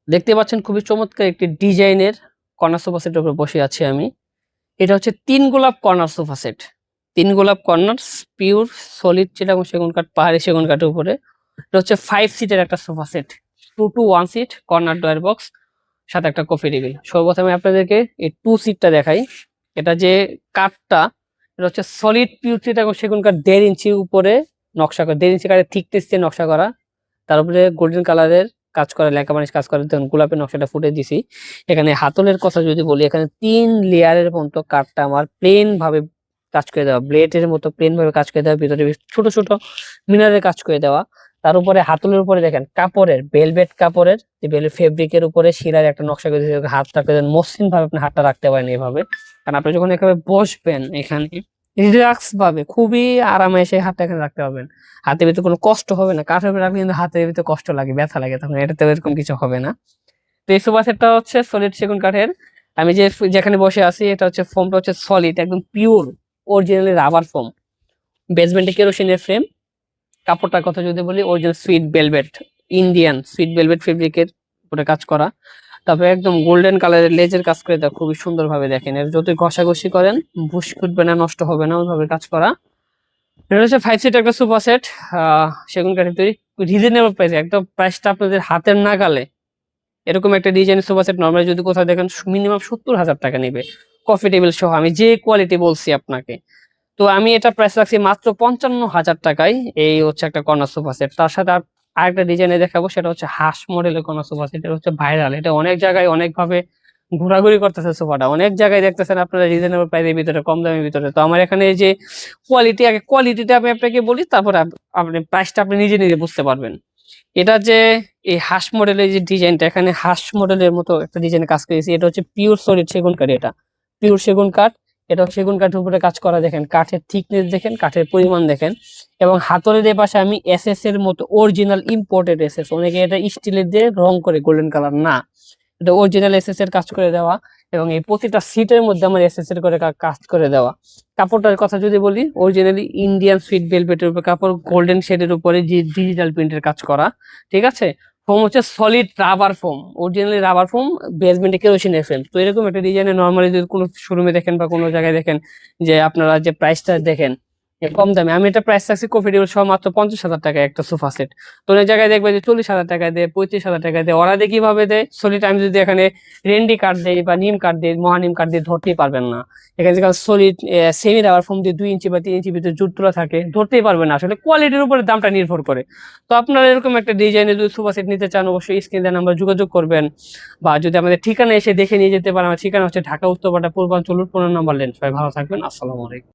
দেখতে পাচ্ছেন খুবই চমৎকার একটি ডিজাইনের কর্নার সোফা সেটের উপর বসে আছি আমি। এটা হচ্ছে ৩ গোলাপ কর্নার সোফা সেট। ৩ গোলাপ কর্নার পিওর সলিড চিটাগং সেগুন কাঠ, পাহাড়ি সেগুন কাঠের উপরে। এটা হচ্ছে ৫ সিটের একটা sofa set. 2 to 1 seat corner drawer box সাথে একটা কফি টেবিল। সর্বপ্রথমে আপনাদেরকে এই 2 সিটটা দেখাই। এটা যে কাঠটা, এটা হচ্ছে সলিড পিওর চিটাগং সেগুন কাঠ ১.৫ ইঞ্চির উপরে নকশা করা, ১.৫ ইঞ্চি কাঠের থিকনেস দিয়ে নকশা করা। তার উপরে গোল্ডেন কালারের কাজ করা, লেখা বানিশ কাজ করা, দেখুন গোলাপের নকশাটা ফুটে দিছি। এখানে হাতলের কথা যদি বলি, এখানে ৩ লেয়ারের মতো কাঠটা আমার প্লেন ভাবে কাজ করে দেওয়া, ব্লেডের মতো প্লেন ভাবে কাজ করে দেওয়া, ভিতরে ছোট ছোট মিনারের কাজ করে দেওয়া। তার উপরে হাতলের উপরে দেখেন কাপড়ের, ভেলভেট কাপড়ের যে ভেলভেট ফেব্রিকের উপরে শিরার একটা নকশা করে দিয়েছে, হাত রাখতে দেন মসৃণ ভাবে আপনি হাতটা রাখতে পারেন এইভাবে। কারণ আপনি যখন এখানে বসবেন, এখানে রিল্যাক্স ভাবে খুবই আরামে এসে হাতটা এখানে রাখতে পারবেন। হাতের ভিতরে কোনো কষ্ট হবে না। কাঠের উপরে রাখলে কিন্তু হাতের ভিতরে কষ্ট লাগে, ব্যথা লাগে, তখন এটাতে এরকম কিছু হবে না। তো এই সোফা সেটটা হচ্ছে সলিড সেগুন কাঠের। আমি যেখানে বসে আছি, এটা হচ্ছে ফোমটা হচ্ছে সলিড, একদম পিওর অরিজিনালি রাবার ফোম। বেসমেন্টে কেরোসিনের ফ্রেম। কাপড়টার কথা যদি বলি, original sweet velvet, Indian sweet velvet ফেব্রিকের উপরে কাজ করা। তারপরে একদম গোল্ডেন কালারের লেজের কাজ করে দেওয়া, খুবই সুন্দর ভাবে দেখেন। এর যতই ঘষাঘষি করেন বুশ ফুটবে না, নষ্ট হবে না, ওইভাবে কাজ করা। এটা হচ্ছে ৫ সিট একটা সোফা সেট, সেগুন কাঠের তৈরি, রিজনেবল প্রাইসে, একদম প্রাইসটা আপনাদের হাতের নাগালে। এরকম একটা ডিজাইনের সোফা সেট নরমালি যদি কোথাও দেখেন মিনিমাম ৭০,০০০ টাকা নেবে, কফি টেবিল সহ, আমি যে কোয়ালিটি বলছি আপনাকে। তো আমি এটা প্রাইস রাখছি মাত্র ৫৫,০০০ টাকায়। এই হচ্ছে একটা কর্নার সোফা সেট। তার সাথে আরেকটা ডিজাইনে দেখাবো, সেটা হচ্ছে হাঁস মডেলের কর্নার সোফা সেট। এটা হচ্ছে ভাইরাল, এটা অনেক জায়গায় অনেক ভাবে ঘোরাঘুরি করতেছে সোফাটা, অনেক জায়গায় দেখতেছেন আপনারা রিজনেবল প্রাইসের ভিতরে, কম দামের ভিতরে। তো আমার এখানে এই যে কোয়ালিটি, আগে কোয়ালিটিটা আমি আপনাকে বলি, তারপরে আপনি প্রাইসটা আপনি নিজে নিজে বুঝতে পারবেন। এটা যে এই হাঁস মডেলের যে ডিজাইনটা, এখানে হাঁস মডেলের মতো একটা ডিজাইনে কাজ করেছি। এটা হচ্ছে পিওর সলিড সেগুন কাঠ, এটা পিওর সেগুন কাঠ। এটা সেগুন কাঠের উপরে কাজ করা, দেখেন কাঠের থিকনেস দেখেন, কাঠের পরিমাণ দেখেন। এবং হাতলের এ পাশে আমি এসএস এর মতো অরিজিনাল ইম্পোর্টেড এসএস, অনেকে এটা স্টিলের দিয়ে রং করে, গোল্ডেন কালার না, এটা অরিজিনাল এসএস এর কাজ করে দেওয়া। এবং এই প্রতিটা সিটের মধ্যে আমার এসএস এর করে কাজ করে দেওয়া। কাপড়টার কথা যদি বলি, অরিজিনালি ইন্ডিয়ান সুইট ভেলভেটের উপর কাপড়, গোল্ডেন শেডের উপরে যে ডিজিটাল প্রিন্টের কাজ করা, ঠিক আছে। ফোম হচ্ছে solid rubber foam, originally rubber foam, বেসমেন্টে কেরোসিনের ফ্রেম। তো এরকম একটা ডিজাইনে নরমালি যদি কোনো শোরুমে দেখেন বা কোনো জায়গায় দেখেন, যে আপনারা যে প্রাইসটা দেখেন কম দামে, আমি এটা প্রাইস রাখছি কফি টেবিল সহ মাত্র ৫০,০০০ টাকা একটা সোফা সেট। তো অনেক জায়গায় দেখবে যে ৪০,০০০ টাকা দেয়, ৩৫,০০০ টাকা দেয়। ওরা দিয়ে কিভাবে দেয় সলিড, আমি যদি এখানে রেন্ডি কাঠ দেই বা নিম কাঠ দেই, মহানিম কাঠ দিয়ে, ধরতেই পারবেন না। এখানে যেখানে সলিড সেমি রাবার ফোম দিয়ে ২ ইঞ্চি বা ৩ ইঞ্চি ভিতরে জুট তোলা থাকে, ধরতেই পারবেন না। আসলে কোয়ালিটির উপরে দামটা নির্ভর করে। তো আপনারা এরকম একটা ডিজাইনের যদি সোফা সেট নিতে চান, অবশ্যই স্ক্রিনে নাম্বার যোগাযোগ করবেন, বা যদি আমাদের ঠিকানা এসে দেখে নিয়ে যেতে পারেন। আমার ঠিকানা হচ্ছে ঢাকা উত্তরপাড়া পূর্বাঞ্চল ১৫ নম্বর লেন। সবাই ভালো থাকবেন, আসসালামু আলাইকুম।